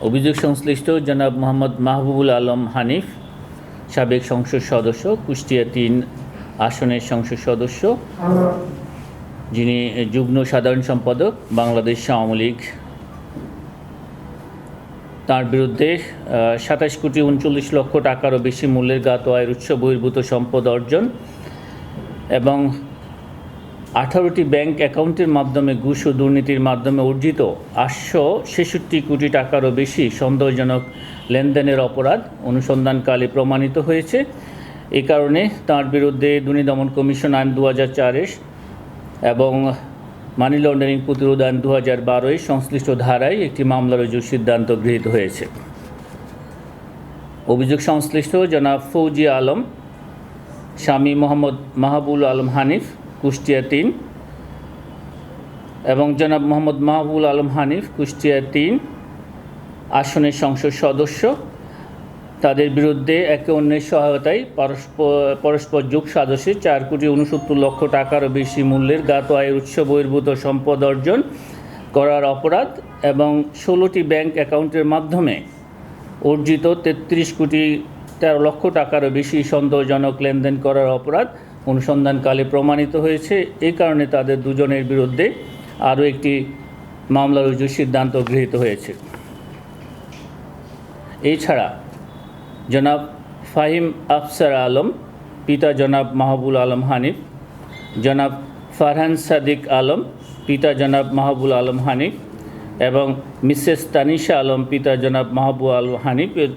অভিযোগ সংশ্লিষ্ট জনাব মোহাম্মদ মাহবুবুল আলম হানিফ, সাবেক সংসদ সদস্য, কুষ্টিয়া ৩ আসনের সংসদ সদস্য, যিনি যুগ্ম সাধারণ সম্পাদক বাংলাদেশ আওয়ামী লীগ, তার বিরুদ্ধে ২৭,৩৯,০০,০০০ টাকারও বেশি মূল্যের জ্ঞাত আয়ের উৎস বহির্ভূত সম্পদ অর্জন এবং ১৮টি ব্যাংক অ্যাকাউন্টের মাধ্যমে ঘুষ ও দুর্নীতির মাধ্যমে অর্জিত ৮৬৬ কোটি টাকারও বেশি সন্দেহজনক লেনদেনের অপরাধ অনুসন্ধানকালে প্রমাণিত হয়েছে। এ কারণে তার বিরুদ্ধে দুর্নীতি দমন কমিশন আইন ২০০৪ এবং মানি লন্ডারিং প্রতিরোধ আইন ২০১২ সংশ্লিষ্ট ধারায় একটি মামলা রুজুর সিদ্ধান্ত গৃহীত হয়েছে। অভিযোগ সংশ্লিষ্ট জনাব ফৌজি আলম, স্বামী মোহাম্মদ মাহবুবুল আলম হানিফ, কুষ্টিয়া ৩ এবং জনাব মোহাম্মদ মাহবুবুল আলম হানিফ, কুষ্টিয়া ৩ আসনের সংসদ সদস্য, তাদের বিরুদ্ধে একে অন্যের সহায়তায় পরস্পর যোগ সাজসে ৪,৬৯,০০,০০০ টাকারও বেশি মূল্যের জ্ঞাত আয়ের উৎস বহির্ভূত সম্পদ অর্জন করার অপরাধ এবং ১৬টি ব্যাংক অ্যাকাউন্টের মাধ্যমে অর্জিত ৩৩,১৩,০০,০০০ টাকারও বেশি সন্দেহজনক লেনদেন করার অপরাধ অনুসন্ধানকালে প্রমাণিত হয়েছে। এই কারণে তাদের দুজনের বিরুদ্ধে আরও একটি মামলা রুজুর সিদ্ধান্ত গৃহীত হয়েছে। এছাড়া জনাব ফাহিম আফসার আলম, পিতা জনাব মাহবুবুল আলম হানিফ, জনাব ফারহান সাদিক আলম, পিতা জনাব মাহবুবুল আলম হানিফ এবং মিসেস তানিশা আলম, পিতা জনাব মাহবুবুল আলম হানিফের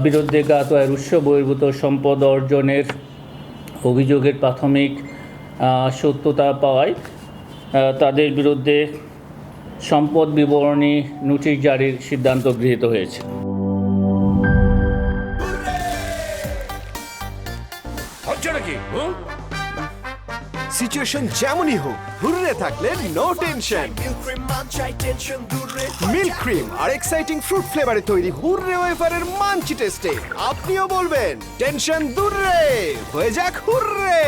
বিরুদ্ধে জ্ঞাত আয়ের উৎস বহির্ভূত সম্পদ অর্জনের অভিযোগের প্রাথমিক সত্যতা পাওয়ায় তাদের বিরুদ্ধে সম্পদ বিবরণী নোটিশ জারির সিদ্ধান্ত গৃহীত হয়েছে। সিচুয়েশন যেমনই হোক, হুররে থাকলে নো টেনশন। মিল্ক ক্রিম আর এক্সাইটিং ফ্রুট ফ্লেভারে তৈরি হুররে ওয়েফারের মাঞ্চি টেস্টে আপনিও বলবেন টেনশন দূর রে, হয়ে যাক হুররে।